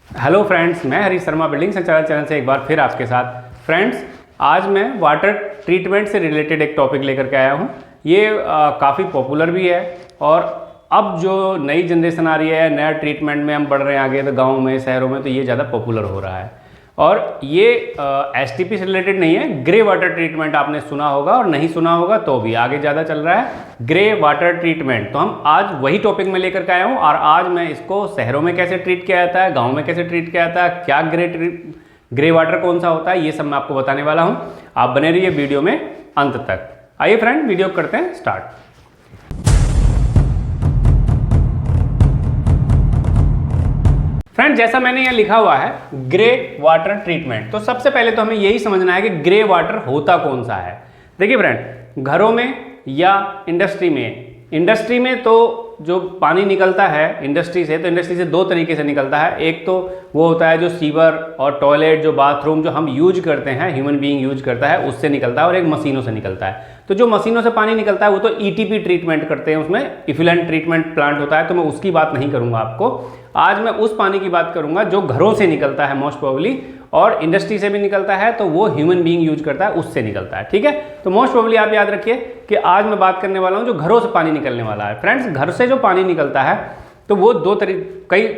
Hello friends, मैं Harish Sharma building संचालन channel से एक बार फिर आपके साथ। फ्रेंड्स, आज मैं वाटर ट्रीटमेंट से रिलेटेड एक टॉपिक लेकर के आया हूँ। ये काफ़ी पॉपुलर भी है और अब जो नई जनरेशन आ रही है, नया ट्रीटमेंट में हम बढ़ रहे हैं आगे, तो गाँव में, शहरों में तो ये ज़्यादा पॉपुलर हो रहा है। और ये एसटीपी से रिलेटेड नहीं है, ग्रे वाटर ट्रीटमेंट आपने सुना होगा, और नहीं सुना होगा तो भी आगे ज़्यादा चल रहा है ग्रे वाटर ट्रीटमेंट। तो हम आज वही टॉपिक में लेकर के आया हूँ और आज मैं इसको शहरों में कैसे ट्रीट किया जाता है, गाँव में कैसे ट्रीट किया जाता है, क्या ग्रे वाटर कौन सा होता है, ये सब मैं आपको बताने वाला हूँ। आप बने रहिए वीडियो में अंत तक। आइए फ्रेंड, वीडियो करते हैं स्टार्ट। फ्रेंड, जैसा मैंने यहाँ लिखा हुआ है ग्रे वाटर ट्रीटमेंट, तो सबसे पहले तो हमें यही समझना है कि ग्रे वाटर होता कौन सा है। देखिए फ्रेंड, घरों में या इंडस्ट्री में तो जो पानी निकलता है इंडस्ट्री से, तो इंडस्ट्री से दो तरीके से निकलता है। एक तो वो होता है जो सीवर और टॉयलेट, जो बाथरूम जो हम यूज करते हैं, ह्यूमन बीइंग यूज करता है, उससे निकलता है, और एक मशीनों से निकलता है। तो जो मशीनों से पानी निकलता है वो तो ईटीपी ट्रीटमेंट करते हैं, उसमें इफ्लुएंट ट्रीटमेंट प्लांट होता है, तो मैं उसकी बात नहीं करूँगा आपको। आज मैं उस पानी की बात करूँगा जो घरों से निकलता है मोस्ट प्रोबेबली, और इंडस्ट्री से भी निकलता है, तो वो ह्यूमन बीइंग यूज करता है, उससे निकलता है। ठीक है, तो मोस्ट प्रोबेबली आप याद रखिए कि आज मैं बात करने वाला हूँ जो घरों से पानी निकलने वाला है। फ्रेंड्स, घर से जो पानी निकलता है तो वो दो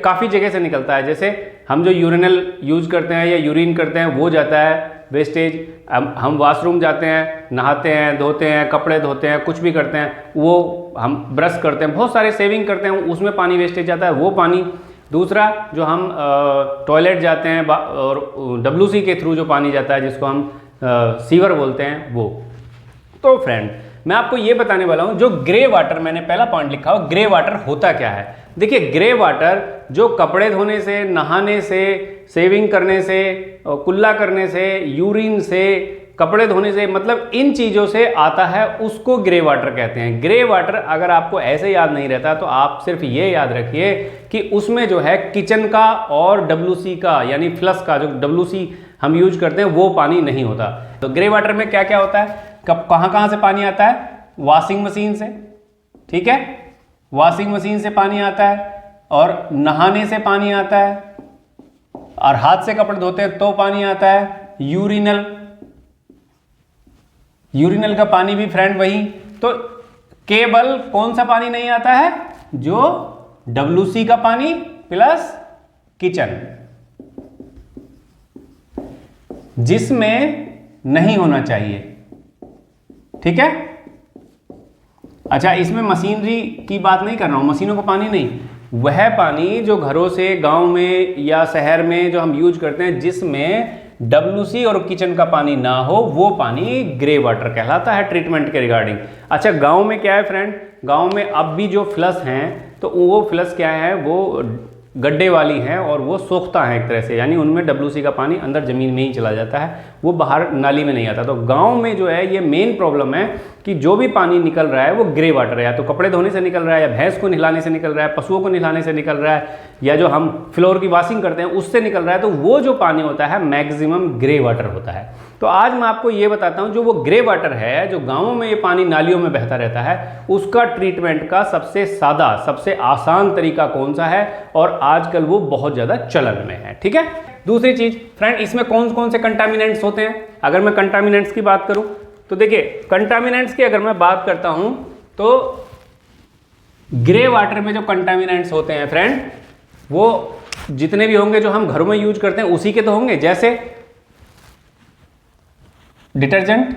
काफ़ी जगह से निकलता है। जैसे हम जो यूरिनल यूज करते हैं या यूरिन करते हैं, वो जाता है वेस्टेज। हम वॉशरूम जाते हैं, नहाते हैं, धोते हैं, कपड़े धोते हैं, कुछ भी करते हैं, वो हम ब्रश करते हैं, बहुत सारे सेविंग करते हैं, उसमें पानी वेस्टेज जाता है, वो पानी। दूसरा, जो हम टॉयलेट जाते हैं और डब्ल्यूसी के थ्रू जो पानी जाता है, जिसको हम सीवर बोलते हैं, वो। तो फ्रेंड, मैं आपको ये बताने वाला हूँ जो ग्रे वाटर, मैंने पहला पॉइंट लिखा हो, ग्रे वाटर होता क्या है। देखिए, ग्रे वाटर जो कपड़े धोने से, नहाने से, सेविंग करने से, कुल्ला करने से, यूरिन से, कपड़े धोने से, मतलब इन चीज़ों से आता है, उसको ग्रे वाटर कहते हैं। ग्रे वाटर अगर आपको ऐसे याद नहीं रहता तो आप सिर्फ ये याद रखिए कि उसमें जो है किचन का और डब्ल्यूसी का, यानी फ्लश का, जो डब्ल्यूसी हम यूज करते हैं, वो पानी नहीं होता। तो ग्रे वाटर में क्या क्या होता है, कहाँ से पानी आता है? वॉशिंग मशीन से, ठीक है, वॉशिंग मशीन से पानी आता है, और नहाने से पानी आता है, और हाथ से कपड़े धोते हैं तो पानी आता है। यूरिनल का पानी भी फ्रेंड वही। तो केवल कौन सा पानी नहीं आता है? जो डब्ल्यूसी का पानी प्लस किचन, जिसमें नहीं होना चाहिए। ठीक है, अच्छा, इसमें मशीनरी की बात नहीं कर रहा हूं, मशीनों का पानी नहीं, वह पानी जो घरों से, गांव में या शहर में जो हम यूज करते हैं, जिसमें डब्ल्यूसी और किचन का पानी ना हो, वो पानी ग्रे वाटर कहलाता है ट्रीटमेंट के रिगार्डिंग। अच्छा, गांव में क्या है फ्रेंड, गांव में अब भी जो फ्लश हैं, तो वो फ्लश क्या है, वो गड्ढे वाली हैं और वो सोखता है एक तरह से, यानी उनमें डब्ल्यूसी का पानी अंदर ज़मीन में ही चला जाता है, वो बाहर नाली में नहीं आता। तो गांव में जो है ये मेन प्रॉब्लम है कि जो भी पानी निकल रहा है वो ग्रे वाटर है, या तो कपड़े धोने से निकल रहा है, या भैंस को नहलाने से निकल रहा है, पशुओं को नहलाने से निकल रहा है, या जो हम फ्लोर की वॉशिंग करते हैं उससे निकल रहा है। तो वो जो पानी होता है मैक्सिमम ग्रे वाटर होता है। तो आज मैं आपको ये बताता हूँ जो वो ग्रे वाटर है, जो गाँवों में ये पानी नालियों में बहता रहता है, उसका ट्रीटमेंट का सबसे सादा, सबसे आसान तरीका कौन सा है, और आजकल वो बहुत ज़्यादा चलन में है। ठीक है, दूसरी चीज़ फ्रेंड, इसमें कौन कौन से कंटामिनेंट्स होते हैं। अगर मैं कंटामिनेंट्स की बात करूं तो देखिए, कंटामिनेंट्स की अगर मैं बात करता हूं तो ग्रे वाटर में जो कंटामिनेंट्स होते हैं फ्रेंड, वो जितने भी होंगे जो हम घरों में यूज करते हैं उसी के तो होंगे। जैसे डिटर्जेंट,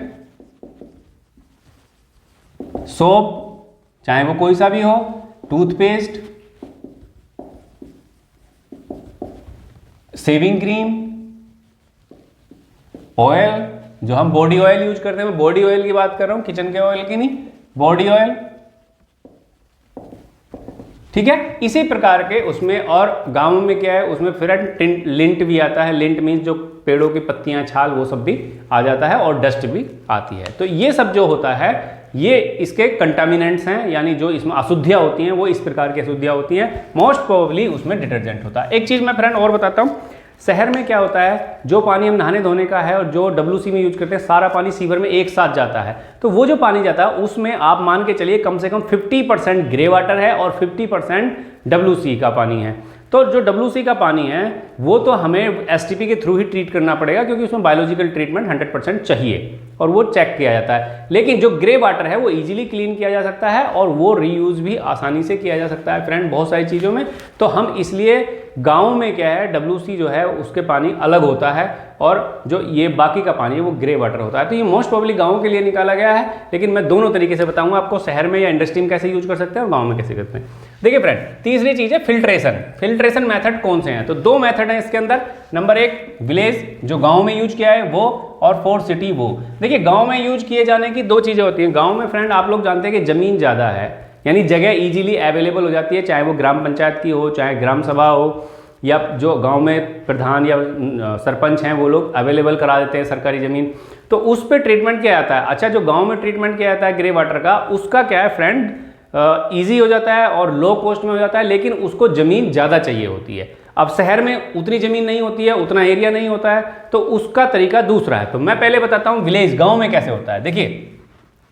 सोप, चाहे वो कोई सा भी हो, टूथपेस्ट, सेविंग क्रीम, ऑयल, जो हम बॉडी ऑयल यूज करते हैं, मैं बॉडी ऑयल की बात कर रहा हूं, किचन के ऑयल की नहीं, बॉडी ऑयल। ठीक है, इसी प्रकार के उसमें, और गांव में क्या है, उसमें फिर लिंट भी आता है। लिंट मीन्स जो पेड़ों की पत्तियां, छाल, वो सब भी आ जाता है, और डस्ट भी आती है। तो ये सब जो होता है, ये इसके कंटामिनेंट्स हैं, यानी जो इसमें अशुद्धियां होती हैं, वो इस प्रकार की अशुद्धियां होती हैं। मोस्ट प्रोबेबली उसमें डिटर्जेंट होता है। एक चीज़ मैं फ्रेंड और बताता हूँ, शहर में क्या होता है, जो पानी हम नहाने धोने का है और जो डब्ल्यूसी में यूज करते हैं, सारा पानी सीवर में एक साथ जाता है। तो वो जो पानी जाता है उसमें आप मान के चलिए कम से कम 50% ग्रे वाटर है और 50% डब्ल्यूसी का पानी है। तो जो WC का पानी है वो तो हमें STP के थ्रू ही ट्रीट करना पड़ेगा, क्योंकि उसमें बायोलॉजिकल ट्रीटमेंट 100% चाहिए और वो चेक किया जाता है। लेकिन जो ग्रे वाटर है वो इजीली क्लीन किया जा सकता है और वो रीयूज़ भी आसानी से किया जा सकता है फ्रेंड बहुत सारी चीज़ों में। तो हम इसलिए गाँव में क्या है, WC जो है उसके पानी अलग होता है और जो ये बाकी का पानी है वो ग्रे वाटर होता है। तो ये मोस्ट प्रोबेबली गाँव के लिए निकाला गया है, लेकिन मैं दोनों तरीके से बताऊंगा आपको, शहर में या इंडस्ट्री में कैसे यूज कर सकते हैं और गाँव में कैसे करते हैं। देखिए फ्रेंड, तीसरी चीज़ है फिल्ट्रेशन। फिल्ट्रेशन मेथड कौन से हैं? तो 2 मेथड हैं इसके अंदर। नंबर 1 विलेज जो गाँव में यूज किया है वो, और फॉर सिटी वो। देखिए गाँव में यूज किए जाने की 2 चीज़ें होती हैं। गाँव में फ्रेंड आप लोग जानते हैं कि ज़मीन ज़्यादा है, यानी जगह ईजिली अवेलेबल हो जाती है, चाहे वो ग्राम पंचायत की हो, चाहे ग्राम सभा हो, या जो गांव में प्रधान या सरपंच हैं वो लोग अवेलेबल करा देते हैं सरकारी ज़मीन, तो उस पर ट्रीटमेंट किया जाता है। अच्छा, जो गांव में ट्रीटमेंट किया जाता है ग्रे वाटर का, उसका क्या है फ्रेंड, इजी हो जाता है और लो कॉस्ट में हो जाता है, लेकिन उसको ज़मीन ज़्यादा चाहिए होती है। अब शहर में उतनी ज़मीन नहीं होती है, उतना एरिया नहीं होता है, तो उसका तरीका दूसरा है। तो मैं पहले बताता हूँ विलेज, गाँव में कैसे होता है। देखिए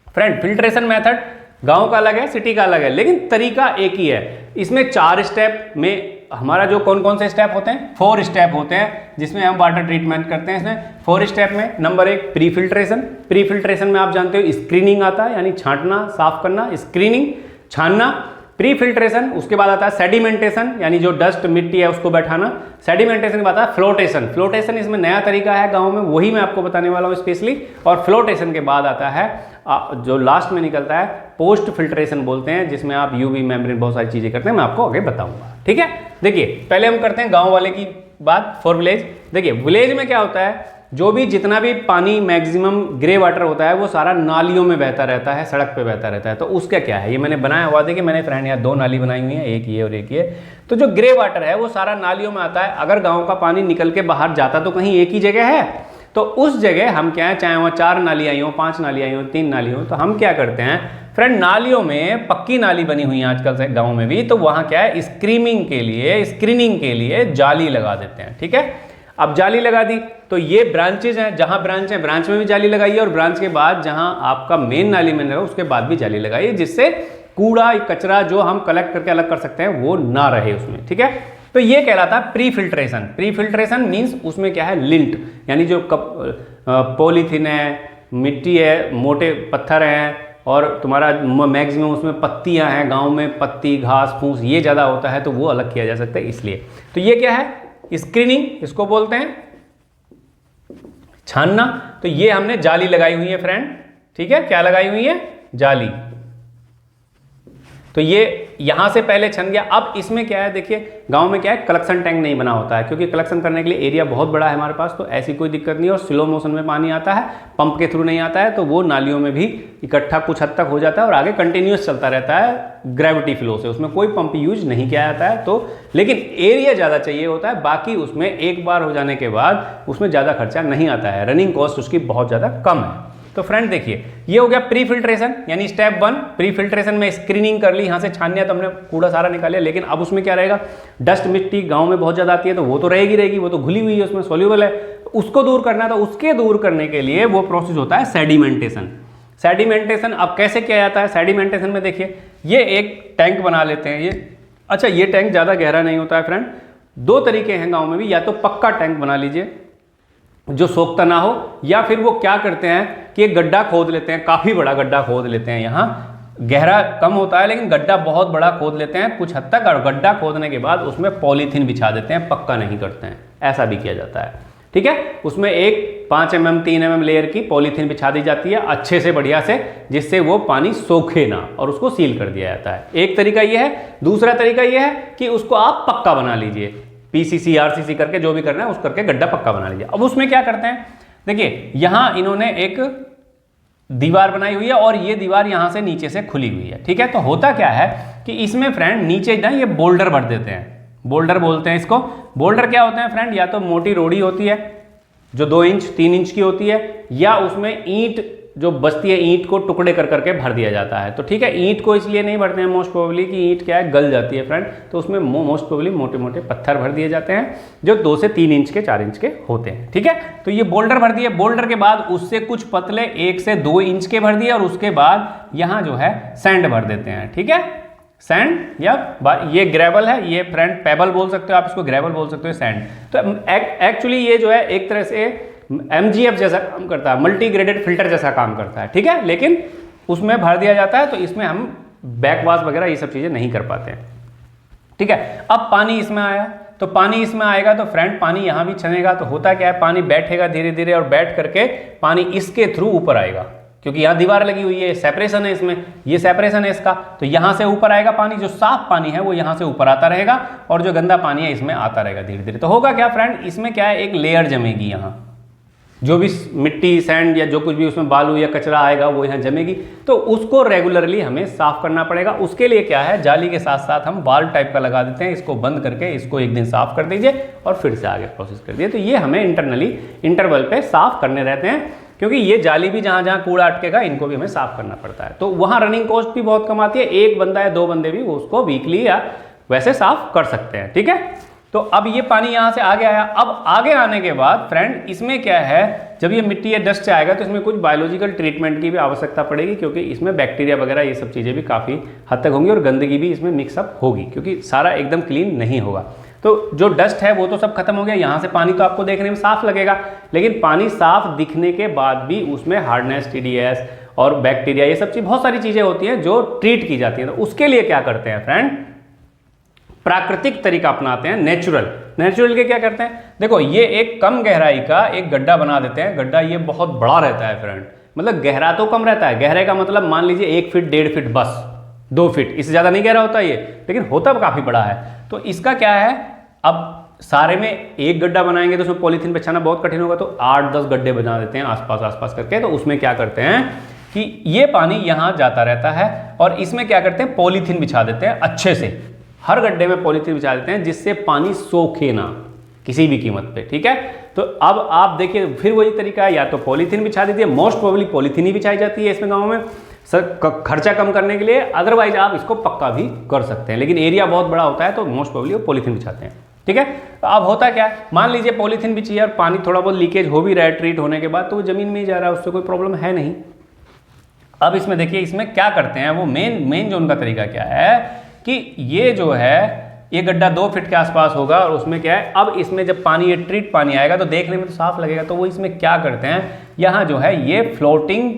फ्रेंड, फिल्ट्रेशन मेथड गाँव का अलग है, सिटी का अलग है, लेकिन तरीका एक ही है। इसमें 4 स्टेप में हमारा जो कौन कौन से स्टेप होते हैं, 4 स्टेप होते हैं जिसमें हम वाटर ट्रीटमेंट करते हैं। इसमें 4 स्टेप में number 1 pre filtration. Pre filtration में आप जानते हो स्क्रीनिंग आता है, यानी छांटना, साफ करना, स्क्रीनिंग, छानना, प्री फिल्ट्रेशन। उसके बाद आता है सेडिमेंटेशन, यानी जो डस्ट मिट्टी है उसको बैठाना। सेडिमेंटेशन के बाद आता है फ्लोटेशन। फ्लोटेशन इसमें नया तरीका है गाँव में, वही मैं आपको बताने वाला हूँ स्पेशली। और फ्लोटेशन के बाद आता है जो लास्ट में निकलता है पोस्ट फिल्ट्रेशन बोलते हैं, जिसमें आप UV मेम्ब्रेन बहुत सारी चीज़ें करते हैं, मैं आपको आगे बताऊंगा। ठीक है, देखिए पहले हम करते हैं गांव वाले की बात, फॉर विलेज। देखिए विलेज में क्या होता है, जो भी जितना भी पानी मैक्सिमम ग्रे वाटर होता है वो सारा नालियों में बहता रहता है, सड़क पे बहता रहता है। तो उसका क्या है, ये मैंने बनाया हुआ, देखिए मैंने फ्रेंड यहाँ 2 नाली बनाई हुई है, एक ये और एक ये। तो जो ग्रे वाटर है वो सारा नालियों में आता है। अगर गाँव का पानी निकल के बाहर जाता तो कहीं एक ही जगह है, तो उस जगह हम क्या है, चाहे वहाँ 4 नाली आई हो, 5 नाली आई हो, 3 नाली हो, तो हम क्या करते हैं फ्रेंड, नालियों में पक्की नाली बनी हुई है आजकल से गाँव में भी, तो वहाँ क्या है स्क्रीनिंग के लिए जाली लगा देते हैं। ठीक है, अब जाली लगा दी तो ये ब्रांचेज हैं, जहाँ ब्रांच है ब्रांच में भी जाली लगाइए, और ब्रांच के बाद जहाँ आपका मेन नाली में लगा उसके बाद भी जाली लगाइए, जिससे कूड़ा कचरा जो हम कलेक्ट करके अलग कर सकते हैं वो ना रहे उसमें। ठीक है, तो ये कहलाता है pre filtration. Pre filtration means उसमें क्या है, लिंट, यानी जो पॉलीथीन है, मिट्टी है, मोटे पत्थर हैं, और तुम्हारा मैक्सिमम उसमें पत्तियां हैं, गांव में पत्ती, घास फूस ये ज़्यादा होता है, तो वो अलग किया जा सकता है इसलिए। तो ये क्या है, स्क्रीनिंग इसको बोलते हैं, छानना। तो ये हमने जाली लगाई हुई है फ्रेंड। ठीक है, क्या लगाई हुई है, जाली। तो ये यहां से पहले छन गया। अब इसमें क्या है, देखिए गांव में क्या है, कलेक्शन टैंक नहीं बना होता है, क्योंकि कलेक्शन करने के लिए एरिया बहुत बड़ा है हमारे पास, तो ऐसी कोई दिक्कत नहीं है। और स्लो मोशन में पानी आता है, पंप के थ्रू नहीं आता है, तो वो नालियों में भी इकट्ठा कुछ हद तक हो जाता है और आगे कंटिन्यूस चलता रहता है ग्रेविटी फ्लो से, उसमें कोई पंप यूज नहीं किया जाता है। तो लेकिन एरिया ज़्यादा चाहिए होता है, बाकी उसमें एक बार हो जाने के बाद उसमें ज़्यादा खर्चा नहीं आता है, रनिंग कॉस्ट उसकी बहुत ज़्यादा कम है। तो फ्रेंड देखिए, ये हो गया प्री फिल्ट्रेशन, यानी स्टेप 1। प्री फिल्ट्रेशन में स्क्रीनिंग कर ली, यहाँ से छान लिया तो हमने कूड़ा सारा निकाल लिया। लेकिन अब उसमें क्या रहेगा, डस्ट मिट्टी गांव में बहुत ज़्यादा आती है, तो वो तो रहेगी, वो तो घुली हुई है, उसमें सोल्यूबल है, उसको दूर करना है। तो उसके दूर करने के लिए वो प्रोसेस होता है सेडिमेंटेशन। सेडिमेंटेशन अब कैसे किया जाता है, सेडिमेंटेशन में देखिए ये एक टैंक बना लेते हैं ये। अच्छा, ये टैंक ज़्यादा गहरा नहीं होता है फ्रेंड। 2 तरीके हैं गाँव में भी, या तो पक्का टैंक बना लीजिए जो सोखता ना हो, या फिर वो क्या करते हैं कि एक गड्ढा खोद लेते हैं, काफ़ी बड़ा गड्ढा खोद लेते हैं। यहाँ गहरा कम होता है लेकिन गड्ढा बहुत बड़ा खोद लेते हैं कुछ हद तक, और गड्ढा खोदने के बाद उसमें पॉलीथीन बिछा देते हैं, पक्का नहीं करते हैं, ऐसा भी किया जाता है। ठीक है, उसमें एक 5 mm 3 mm लेयर की पॉलीथीन बिछा दी जाती है अच्छे से, बढ़िया से, जिससे वो पानी सोखे ना, और उसको सील कर दिया जाता है। एक तरीका ये है। दूसरा तरीका ये है कि उसको आप पक्का बना लीजिए, PCC RCC करके जो भी करना है उस करके गड्ढा पक्का बना लीजिए। अब उसमें क्या करते हैं, देखिए यहां इन्होंने एक दीवार बनाई हुई है और ये दीवार यहां से नीचे से खुली हुई है। ठीक है, तो होता क्या है कि इसमें फ्रेंड नीचे ना ये बोल्डर भर देते हैं, बोल्डर बोलते हैं इसको। बोल्डर क्या होते हैं फ्रेंड, या तो मोटी रोड़ी होती है जो 2 इंच 3 इंच की होती है, या उसमें ईंट जो बचती है, ईंट को टुकड़े कर करके भर दिया जाता है। तो ठीक है, ईंट को इसलिए नहीं भरते हैं मोस्ट प्रोबेबली कि ईंट क्या है, गल जाती है फ्रेंड, तो उसमें मोस्ट प्रोबेबली मोटे मोटे पत्थर भर दिए जाते हैं जो 2 से 3 इंच के 4 इंच के होते हैं। ठीक है, तो ये बोल्डर भर दिए, बोल्डर के बाद उससे कुछ पतले 1 से 2 इंच के भर दिए, और उसके बाद यहाँ जो है सैंड भर देते हैं। ठीक है, सैंड या ये ग्रेवल है, ये फ्रेंड पेबल बोल सकते हो आप इसको, ग्रेवल बोल सकते हो, सैंड। तो एक्चुअली ये जो है एक तरह से MGF जैसा काम करता है, मल्टी ग्रेडेड फिल्टर जैसा काम करता है, ठीक है। लेकिन उसमें भर दिया जाता है तो इसमें हम बैकवाश वगैरह ये सब चीज़ें नहीं कर पाते हैं, ठीक है। अब पानी इसमें आया, तो पानी इसमें आएगा तो फ्रेंड पानी यहाँ भी छनेगा, तो होता क्या है, पानी बैठेगा धीरे धीरे और बैठ करके पानी इसके थ्रू ऊपर आएगा, क्योंकि यहाँ दीवार लगी हुई है, सेपरेशन है इसमें, ये सेपरेशन है इसका, तो यहाँ से ऊपर आएगा पानी, जो साफ पानी है वो यहाँ से ऊपर आता रहेगा और जो गंदा पानी है इसमें आता रहेगा धीरे धीरे। तो होगा क्या फ्रेंड, इसमें क्या है, एक लेयर जमेगी, यहाँ जो भी मिट्टी सैंड या जो कुछ भी उसमें बालू या कचरा आएगा वो यहाँ जमेगी, तो उसको रेगुलरली हमें साफ करना पड़ेगा। उसके लिए क्या है, जाली के साथ साथ हम वाल्व टाइप का लगा देते हैं, इसको बंद करके इसको एक दिन साफ कर दीजिए और फिर से आगे प्रोसेस कर दीजिए। तो ये हमें इंटरनली इंटरवल पे साफ करने रहते हैं, क्योंकि ये जाली भी जहाँ जहाँ कूड़ा अटकेगा इनको भी हमें साफ करना पड़ता है। तो वहाँ रनिंग कॉस्ट भी बहुत कम आती है, एक बंदा या दो बंदे भी उसको वीकली या वैसे साफ कर सकते हैं, ठीक है। तो अब ये पानी यहाँ से आगे आया, अब आगे आने के बाद फ्रेंड इसमें क्या है, जब ये मिट्टी या डस्ट से आएगा तो इसमें कुछ बायोलॉजिकल ट्रीटमेंट की भी आवश्यकता पड़ेगी, क्योंकि इसमें बैक्टीरिया वगैरह ये सब चीज़ें भी काफ़ी हद तक होंगी और गंदगी भी इसमें मिक्सअप होगी, क्योंकि सारा एकदम क्लीन नहीं होगा। तो जो डस्ट है वो तो सब खत्म हो गया, यहाँ से पानी तो आपको देखने में साफ लगेगा, लेकिन पानी साफ दिखने के बाद भी उसमें हार्डनेस, TDS और बैक्टीरिया, ये सब चीज़ बहुत सारी चीज़ें होती हैं जो ट्रीट की जाती हैं। तो उसके लिए क्या करते हैं फ्रेंड, प्राकृतिक तरीका अपनाते हैं, नेचुरल के क्या करते हैं, देखो ये एक कम गहराई का एक गड्ढा बना देते हैं। गड्ढा ये बहुत बड़ा रहता है फ्रेंड, मतलब गहरा तो कम रहता है, गहरे का मतलब मान लीजिए 1 फीट 1.5 फीट बस 2 फीट, इससे ज़्यादा नहीं गहरा होता ये, लेकिन होता काफ़ी बड़ा है। तो इसका क्या है, अब सारे में एक गड्ढा बनाएंगे तो उसमें पॉलीथीन बिछाना बहुत कठिन होगा, तो 8-10 गड्ढे बना देते हैं आसपास करके। तो उसमें क्या करते हैं कि ये पानी यहाँ जाता रहता है और इसमें क्या करते हैं, पॉलीथीन बिछा देते हैं अच्छे से, हर गड्ढे में पॉलीथीन बिछा देते हैं जिससे पानी सोखे ना किसी भी कीमत पे, ठीक है। तो अब आप देखिए फिर वही तरीका है, या तो पॉलीथीन बिछा दीजिए, मोस्ट प्रोबेबली पॉलीथीन ही बिछाई जाती है इसमें गाँव में सर खर्चा कम करने के लिए, अदरवाइज आप इसको पक्का भी कर सकते हैं, लेकिन एरिया बहुत बड़ा होता है तो मोस्ट प्रोबेबली वो पॉलीथीन बिछाते हैं, ठीक है। तो अब होता क्या है, मान लीजिए पॉलीथीन बिछी है और पानी थोड़ा बहुत लीकेज हो भी रहा है ट्रीट होने के बाद, तो वो जमीन में ही जा रहा है, उससे कोई प्रॉब्लम है नहीं। अब इसमें देखिए इसमें क्या करते हैं, वो मेन जो उनका तरीका क्या है कि ये जो है ये गड्ढा 2 फीट के आसपास होगा और उसमें क्या है, अब इसमें जब पानी ये ट्रीट पानी आएगा तो देखने में तो साफ लगेगा, तो वो इसमें क्या करते हैं, यहाँ जो है ये फ्लोटिंग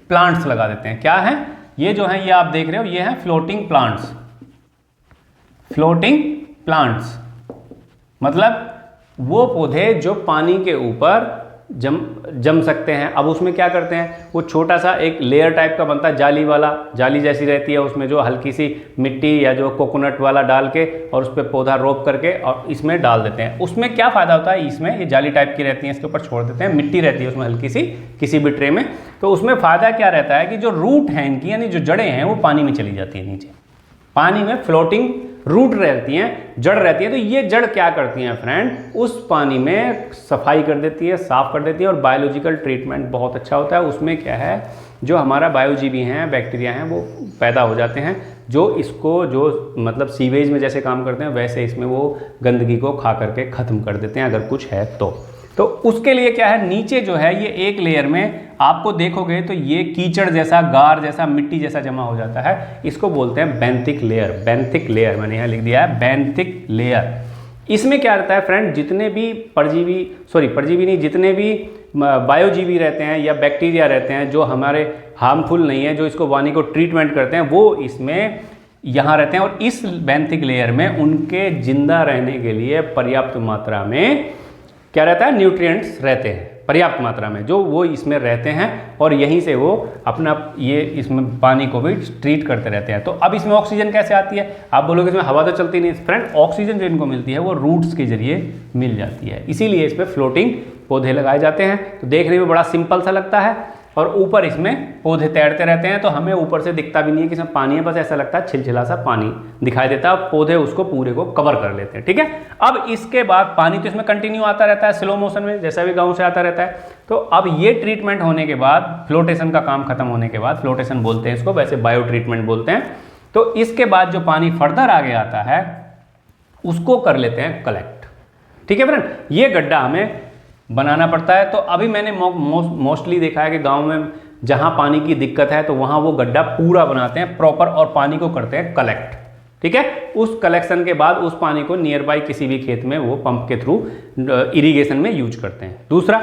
प्लांट्स लगा देते हैं। क्या है ये जो है, ये आप देख रहे हो, ये है फ्लोटिंग प्लांट्स, मतलब वो पौधे जो पानी के ऊपर जम सकते हैं। अब उसमें क्या करते हैं, वो छोटा सा एक लेयर टाइप का बनता है, जाली वाला, जाली जैसी रहती है, उसमें जो हल्की सी मिट्टी या जो कोकोनट वाला डाल के और उस पर पौधा रोप करके और इसमें डाल देते हैं। उसमें क्या फ़ायदा होता है, इसमें ये जाली टाइप की रहती है, इसके ऊपर छोड़ देते हैं, मिट्टी रहती है उसमें हल्की सी किसी भी ट्रे में, तो उसमें फ़ायदा क्या रहता है कि जो रूट हैं इनकी, यानी जो जड़ें हैं वो पानी में चली जाती है, नीचे पानी में फ्लोटिंग रूट रहती हैं, जड़ रहती है। तो ये जड़ क्या करती हैं फ्रेंड, उस पानी में सफाई कर देती है, साफ कर देती है और बायोलॉजिकल ट्रीटमेंट बहुत अच्छा होता है। उसमें क्या है, जो हमारा बायोजीवी हैं, बैक्टीरिया हैं, वो पैदा हो जाते हैं, जो इसको जो मतलब सीवेज में जैसे काम करते हैं वैसे इसमें वो गंदगी को खा करके ख़त्म कर देते हैं अगर कुछ है तो उसके लिए क्या है, नीचे जो है ये एक लेयर में आपको देखोगे तो ये कीचड़ जैसा, गार जैसा, मिट्टी जैसा जमा हो जाता है, इसको बोलते हैं बेंथिक लेयर। मैंने यहाँ लिख दिया है बेंथिक लेयर। इसमें क्या रहता है फ्रेंड, जितने भी परजीवी नहीं, जितने भी बायोजीवी रहते हैं या बैक्टीरिया रहते हैं जो हमारे हार्मफुल नहीं है, जो इसको पानी को ट्रीटमेंट करते हैं, वो इसमें यहाँ रहते हैं और इस बेंथिक लेयर में उनके जिंदा रहने के लिए पर्याप्त मात्रा में क्या रहता है, न्यूट्रिएंट्स रहते हैं पर्याप्त मात्रा में, जो वो इसमें रहते हैं और यहीं से वो अपना ये इसमें पानी को भी ट्रीट करते रहते हैं। तो अब इसमें ऑक्सीजन कैसे आती है, आप बोलोगे इसमें हवा तो चलती नहीं फ्रेंड, ऑक्सीजन जो इनको मिलती है वो रूट्स के जरिए मिल जाती है, इसीलिए इसमें फ्लोटिंग पौधे लगाए जाते हैं। तो देखने में बड़ा सिंपल सा लगता है और ऊपर इसमें पौधे तैरते रहते हैं, तो हमें ऊपर से दिखता भी नहीं है कि इसमें पानी है, बस ऐसा लगता है छिलछिला सा पानी दिखाई देता है, पौधे उसको पूरे को कवर कर लेते हैं, ठीक है। अब इसके बाद पानी तो इसमें कंटिन्यू आता रहता है स्लो मोशन में, जैसा भी गाँव से आता रहता है। तो अब ये ट्रीटमेंट होने के बाद, फ्लोटेशन का काम खत्म होने के बाद, फ्लोटेशन बोलते हैं इसको, वैसे बायो ट्रीटमेंट बोलते हैं, तो इसके बाद जो पानी फर्दर आगे आता है उसको कर लेते हैं कलेक्ट, ठीक है फ्रेंड। ये गड्ढा हमें बनाना पड़ता है। तो अभी मैंने मोस्टली देखा है कि गांव में जहाँ पानी की दिक्कत है तो वहाँ वो गड्ढा पूरा बनाते हैं प्रॉपर और पानी को करते हैं कलेक्ट। ठीक है, उस कलेक्शन के बाद उस पानी को नियर बाई किसी भी खेत में वो पंप के थ्रू इरिगेशन में यूज करते हैं। दूसरा,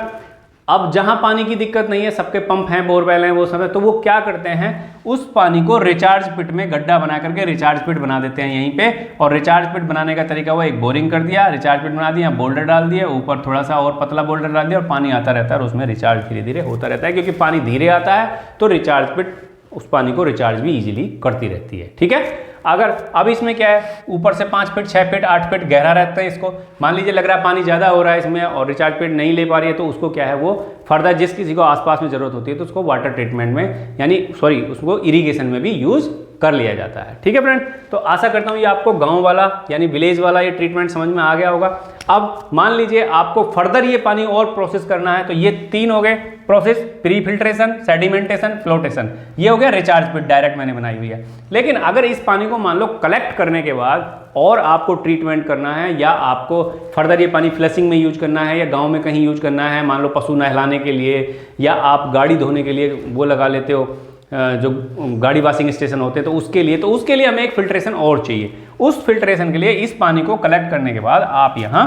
अब जहां पानी की दिक्कत नहीं है, सबके पंप हैं, बोरवेल हैं, वो सब है, तो वो क्या करते हैं, उस पानी को रिचार्ज पिट में गड्ढा बना करके रिचार्ज पिट बना देते हैं यहीं पे। और रिचार्ज पिट बनाने का तरीका वो एक बोरिंग कर दिया, रिचार्ज पिट बना दिया, बोल्डर डाल दिया, ऊपर थोड़ा सा और पतला बोल्डर डाल दिया और पानी आता रहता है और उसमें रिचार्ज धीरे धीरे होता रहता है। क्योंकि पानी धीरे आता है तो रिचार्ज पिट उस पानी को रिचार्ज भी इजीली करती रहती है। ठीक है, अगर अब इसमें क्या है, ऊपर से 5 फीट 6 फीट 8 फीट गहरा रहता है, इसको मान लीजिए लग रहा है पानी ज़्यादा हो रहा है इसमें और रिचार्ज पिट नहीं ले पा रही है, तो उसको क्या है, वो फर्दर जिस किसी को आसपास में ज़रूरत होती है तो उसको वाटर ट्रीटमेंट में उसको इरीगेशन में भी यूज़ कर लिया जाता है। ठीक है फ्रेंड, तो आशा करता हूँ ये आपको गांव वाला यानी विलेज वाला ये ट्रीटमेंट समझ में आ गया होगा। अब मान लीजिए आपको फर्दर ये पानी और प्रोसेस करना है, तो ये 3 हो गए process, pre filtration, sedimentation, flotation, ये हो गया रिचार्ज पिट डायरेक्ट मैंने बनाई हुई है। लेकिन अगर इस पानी को मान लो कलेक्ट करने के बाद और आपको ट्रीटमेंट करना है या आपको फर्दर ये पानी फ्लशिंग में यूज करना है या गांव में कहीं यूज करना है, मान लो पशु नहलाने के लिए या आप गाड़ी धोने के लिए वो लगा लेते हो जो गाड़ी वॉशिंग स्टेशन होते हैं, तो उसके लिए हमें एक फिल्ट्रेशन और चाहिए। उस फिल्ट्रेशन के लिए इस पानी को कलेक्ट करने के बाद आप यहाँ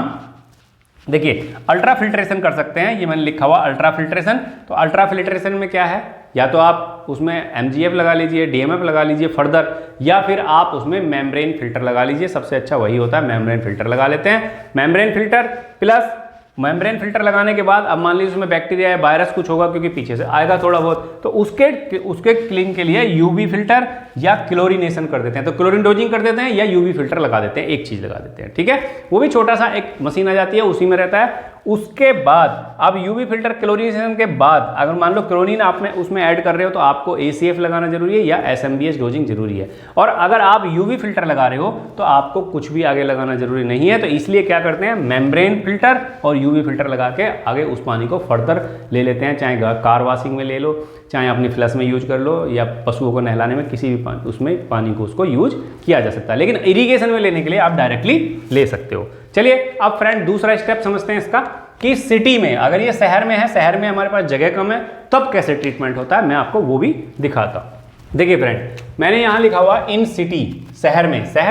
देखिए अल्ट्रा फिल्ट्रेशन कर सकते हैं। ये मैंने लिखा हुआ अल्ट्रा फिल्ट्रेशन। तो अल्ट्रा फिल्ट्रेशन में क्या है, या तो आप उसमें MgF लगा लीजिए, DMF लगा लीजिए फर्दर, या फिर आप उसमें मेम्ब्रेन फिल्टर लगा लीजिए। सबसे अच्छा वही होता है, मेम्ब्रेन फिल्टर लगा लेते हैं। Membrane filter plus membrane filter लगाने के बाद अब मान लीजिए उसमें बैक्टीरिया या वायरस कुछ होगा, क्योंकि पीछे से आएगा थोड़ा बहुत, तो उसके क्लीन के लिए यूवी फिल्टर या क्लोरीनेशन कर देते हैं। तो क्लोरीन डोजिंग कर देते हैं या यूवी फिल्टर लगा देते हैं, एक चीज़ लगा देते हैं। ठीक है, वो भी छोटा सा एक मशीन आ जाती है, उसी में रहता है। उसके बाद अब यूवी फिल्टर क्लोरीनेशन के बाद अगर मान लो क्लोरीन आपने उसमें ऐड कर रहे हो तो आपको ACF लगाना जरूरी है या SMBH डोजिंग जरूरी है। और अगर आप यूवी फिल्टर लगा रहे हो तो आपको कुछ भी आगे लगाना जरूरी नहीं है। तो इसलिए क्या करते हैं, मेम्ब्रेन फिल्टर और यूवी फिल्टर लगा के आगे उस पानी को फर्दर ले लेते हैं। चाहे कार वॉशिंग में ले लो, चाहे अपनी फ्लश में यूज कर लो, या पशुओं को नहलाने में, किसी भी उसमें पानी को उसको यूज किया जा सकता है। लेकिन इरिगेशन में लेने के लिए आप डायरेक्टली ले सकते हो। चलिए अब फ्रेंड दूसरा स्टेप समझते हैं इसका, कि सिटी में, अगर ये शहर में है, शहर में हमारे पास जगह कम है, तब कैसे ट्रीटमेंट होता है मैं आपको वो भी दिखाता हूँ। देखिए फ्रेंड, मैंने यहाँ लिखा हुआ इन सिटी, शहर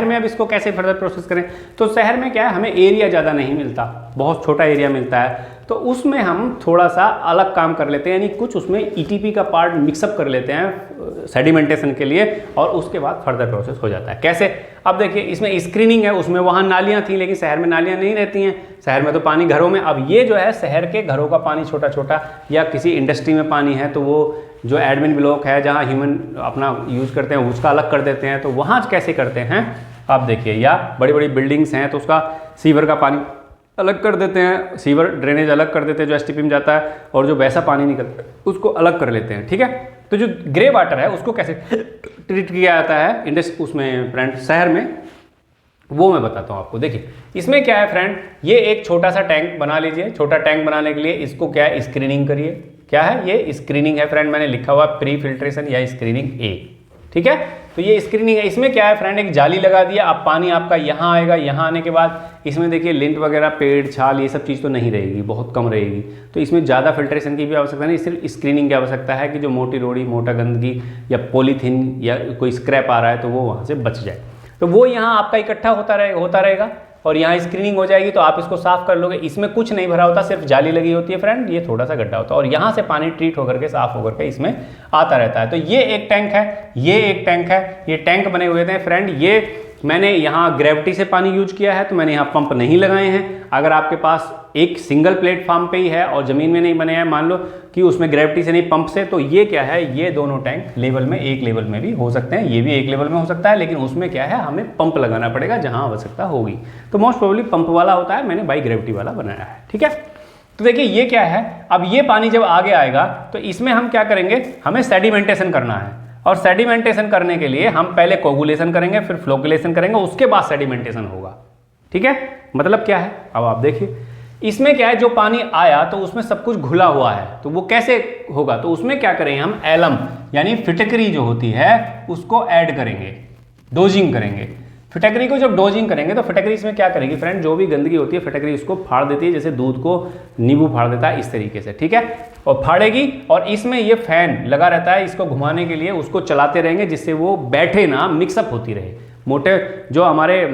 में अब इसको कैसे फर्दर प्रोसेस करें। तो शहर में क्या है, हमें एरिया ज़्यादा नहीं मिलता, बहुत छोटा एरिया मिलता है, तो उसमें हम थोड़ा सा अलग काम कर लेते हैं, यानी कुछ उसमें ETP का पार्ट मिक्सअप कर लेते हैं सेडिमेंटेशन के लिए, और उसके बाद फर्दर प्रोसेस हो जाता है। कैसे, अब देखिए इसमें स्क्रीनिंग है, उसमें वहाँ नालियाँ थी लेकिन शहर में नालियाँ नहीं रहती हैं, शहर में तो पानी घरों में। अब ये जो है शहर के घरों का पानी छोटा छोटा, या किसी इंडस्ट्री में पानी है तो वो जो एडमिन ब्लॉक है जहाँ ह्यूमन अपना यूज़ करते हैं उसका अलग कर देते हैं। तो वहाँ कैसे करते हैं आप देखिए, या बड़ी बड़ी बिल्डिंग्स हैं तो उसका सीवर का पानी अलग कर देते हैं, सीवर ड्रेनेज अलग कर देते हैं जो STP में जाता है, और जो वैसा पानी निकलता है उसको अलग कर लेते हैं। ठीक है, तो जो ग्रे वाटर है उसको कैसे ट्रीट किया जाता है उसमें फ्रेंड शहर में, वो मैं बताता हूँ आपको। देखिए इसमें क्या है फ्रेंड, ये एक छोटा सा टैंक बना लीजिए। छोटा टैंक बनाने के लिए इसको क्या है, स्क्रीनिंग करिए। क्या है, ये स्क्रीनिंग है फ्रेंड, मैंने लिखा हुआ प्री फिल्ट्रेशन या स्क्रीनिंग A। ठीक है, तो ये स्क्रीनिंग है। इसमें क्या है फ्रेंड, एक जाली लगा दिया, अब पानी आपका यहाँ आएगा, यहाँ आने के बाद इसमें देखिए लिंट वगैरह, पेड़ छाल, ये सब चीज़ तो नहीं रहेगी, बहुत कम रहेगी। तो इसमें ज़्यादा फिल्ट्रेशन की भी आवश्यकता नहीं, सिर्फ स्क्रीनिंग की आवश्यकता है कि जो मोटी रोड़ी, मोटा गंदगी या पॉलीथीन या कोई स्क्रैप आ रहा है तो वो वहाँ से बच जाए। तो वो यहाँ आपका इकट्ठा होता रहेगा और यहाँ स्क्रीनिंग हो जाएगी, तो आप इसको साफ कर लोगे। इसमें कुछ नहीं भरा होता, सिर्फ जाली लगी होती है फ्रेंड, ये थोड़ा सा गड्ढा होता है और यहाँ से पानी ट्रीट होकर के साफ होकर के इसमें आता रहता है। तो ये एक टैंक है, ये एक टैंक है, ये टैंक बने हुए थे फ्रेंड। ये मैंने यहाँ ग्रेविटी से पानी यूज किया है, तो मैंने यहाँ पंप नहीं लगाए हैं। अगर आपके पास एक सिंगल प्लेटफॉर्म पे ही है और ज़मीन में नहीं बने हैं, मान लो कि उसमें ग्रेविटी से नहीं, पंप से, तो ये क्या है, ये दोनों टैंक लेवल में, एक लेवल में भी हो सकते हैं, ये भी एक लेवल में हो सकता है, लेकिन उसमें क्या है, हमें पंप लगाना पड़ेगा जहाँ आवश्यकता होगी। तो मोस्ट प्रोबेबली पंप वाला होता है, मैंने बाई ग्रेविटी वाला बनाया है। ठीक है, तो देखिए ये क्या है, अब ये पानी जब आगे आएगा तो इसमें हम क्या करेंगे, हमें सेडिमेंटेशन करना है। और सेडिमेंटेशन करने के लिए हम पहले कोगुलेशन करेंगे, फिर फ्लोकुलेशन करेंगे, उसके बाद सेडिमेंटेशन होगा। ठीक है, मतलब क्या है, अब आप देखिए इसमें क्या है, जो पानी आया तो उसमें सब कुछ घुला हुआ है, तो वो कैसे होगा, तो उसमें क्या करेंगे हम, एलम यानी फिटकरी जो होती है उसको ऐड करेंगे, डोजिंग करेंगे। फिटकरी को जब डोजिंग करेंगे तो फिटकरी इसमें क्या करेगी फ्रेंड, जो भी गंदगी होती है फिटकरी इसको फाड़ देती है, जैसे दूध को नींबू फाड़ देता है इस तरीके से, ठीक है, और फाड़ेगी। और इसमें ये फैन लगा रहता है, इसको घुमाने के लिए उसको चलाते रहेंगे जिससे वो बैठे ना, मिक्सअप होती रहे, मोटे जो हमारे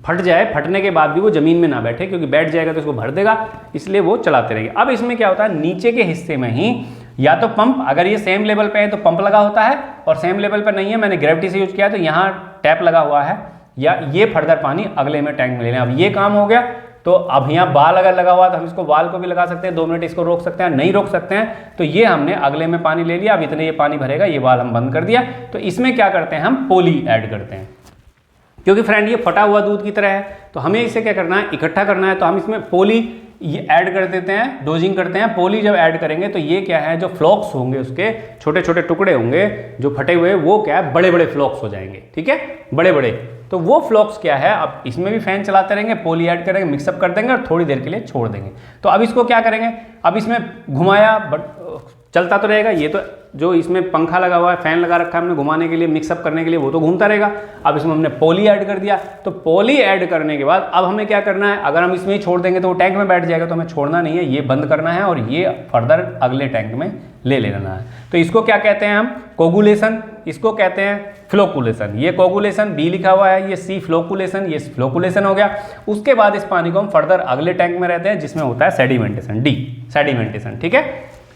फट जाए, फटने के बाद भी वो ज़मीन में ना बैठे, क्योंकि बैठ जाएगा तो इसको भर देगा, इसलिए वो चलाते रहेंगे। अब इसमें क्या होता है, नीचे के हिस्से में ही या तो पंप, अगर ये सेम लेवल पे है तो पंप लगा होता है, और सेम लेवल पे नहीं है, मैंने ग्रेविटी से यूज किया तो यहाँ टैप लगा हुआ है, या ये फर्दर पानी अगले में टैंक में ले लें। अब ये काम हो गया। तो अब यहाँ बाल अगर लगा हुआ तो हम इसको बाल को भी लगा सकते हैं, 2 मिनट इसको रोक सकते हैं, नहीं रोक सकते हैं तो ये हमने अगले में पानी ले लिया, अब इतने ये पानी भरेगा, ये बाल हम बंद कर दिया। तो इसमें क्या करते हैं, हम पोली ऐड करते हैं, क्योंकि फ्रेंड ये फटा हुआ दूध की तरह है, तो हमें इसे क्या करना है, इकट्ठा करना है। तो हम इसमें पोली ये ऐड कर देते हैं, डोजिंग करते हैं। पोली जब ऐड करेंगे तो ये क्या है, जो फ्लॉक्स होंगे उसके छोटे छोटे टुकड़े होंगे जो फटे हुए, वो क्या है, बड़े बड़े फ्लॉक्स हो जाएंगे, ठीक है, बड़े बड़े। तो वो फ्लॉक्स क्या है, अब इसमें भी फैन चलाते रहेंगे, पोली ऐड करेंगे, मिक्सअप कर देंगे और थोड़ी देर के लिए छोड़ देंगे। तो अब इसको क्या करेंगे, अब इसमें घुमाया, चलता तो रहेगा, ये तो जो इसमें पंखा लगा हुआ है, फैन लगा रखा है हमने घुमाने के लिए, मिक्सअप करने के लिए, वो तो घूमता रहेगा। अब इसमें हमने पोली ऐड कर दिया, तो पोली ऐड करने के बाद अब हमें क्या करना है, अगर हम इसमें ही छोड़ देंगे तो वो टैंक में बैठ जाएगा, तो हमें छोड़ना नहीं है, ये बंद करना है और ये फर्दर अगले टैंक में ले लेना है। तो इसको क्या कहते हैं हम, कोगुलेशन, इसको कहते हैं फ्लोकुलेशन। ये कोगुलेशन बी लिखा हुआ है, ये सी फ्लोकुलेशन, ये फ्लोकुलेशन हो गया। उसके बाद इस पानी को हम फर्दर अगले टैंक में रहते हैं जिसमें होता है सेडिमेंटेशन, डी सेडिमेंटेशन, ठीक है।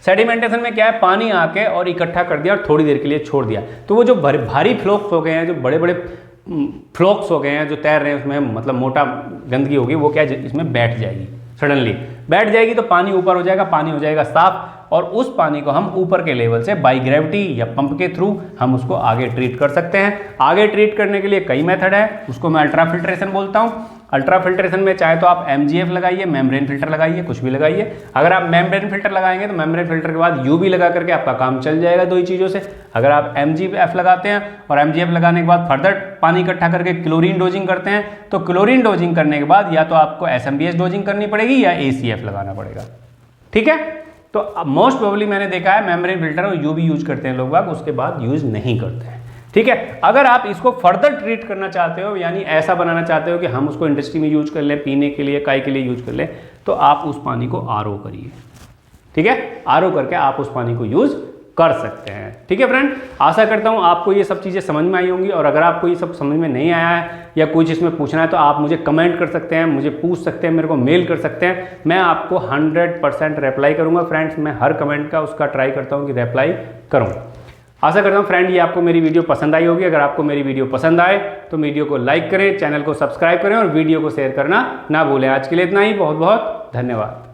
सेडिमेंटेशन में क्या है, पानी आके और इकट्ठा कर दिया और थोड़ी देर के लिए छोड़ दिया, तो वो जो भारी फ्लोक्स हो गए हैं, जो बड़े बड़े फ्लोक्स हो गए हैं जो तैर रहे हैं उसमें, मतलब मोटा गंदगी होगी, वो क्या इसमें बैठ जाएगी, सडनली बैठ जाएगी, तो पानी ऊपर हो जाएगा, पानी हो जाएगा साफ, और उस पानी को हम ऊपर के लेवल से बाई ग्रेविटी या पंप के थ्रू हम उसको आगे ट्रीट कर सकते हैं। आगे ट्रीट करने के लिए कई मेथड है, उसको मैं अल्ट्रा फिल्ट्रेशन बोलता हूँ। अल्ट्रा फिल्ट्रेशन में चाहे तो आप MGF लगाइए, मेम्ब्रेन फिल्टर लगाइए, कुछ भी लगाइए। अगर आप मेम्ब्रेन फिल्टर लगाएंगे तो मेम्ब्रेन फिल्टर के बाद UV लगा करके आपका काम चल जाएगा दो ही चीज़ों से। अगर आप MGF लगाते हैं और MGF लगाने के बाद फर्दर पानी इकट्ठा करके क्लोरीन डोजिंग करते हैं, तो क्लोरीन डोजिंग करने के बाद या तो आपको SMBS डोजिंग करनी पड़ेगी या ACF लगाना पड़ेगा, ठीक है। तो मोस्ट प्रोबेबली मैंने देखा है मेम्ब्रेन फिल्टर और UV यूज करते हैं लोग बाग, उसके बाद यूज नहीं करते हैं, ठीक है। अगर आप इसको फर्दर ट्रीट करना चाहते हो, यानी ऐसा बनाना चाहते हो कि हम उसको इंडस्ट्री में यूज कर लें, पीने के लिए, काय के लिए यूज कर लें, तो आप उस पानी को RO करिए, ठीक है। RO करके आप उस पानी को यूज कर सकते हैं, ठीक है फ्रेंड। आशा करता हूं आपको ये सब चीज़ें समझ में आई होंगी, और अगर आपको ये सब समझ में नहीं आया है या कुछ इसमें पूछना है तो आप मुझे कमेंट कर सकते हैं, मुझे पूछ सकते हैं, मेरे को मेल कर सकते हैं, मैं आपको 100% रिप्लाई करूंगा फ्रेंड्स। मैं हर कमेंट का उसका ट्राई करता हूं कि रिप्लाई करूं। आशा करता हूं फ्रेंड ये आपको मेरी वीडियो पसंद आई होगी। अगर आपको मेरी वीडियो पसंद आए तो वीडियो को लाइक करें, चैनल को सब्सक्राइब करें और वीडियो को शेयर करना ना भूलें। आज के लिए इतना ही, बहुत बहुत धन्यवाद।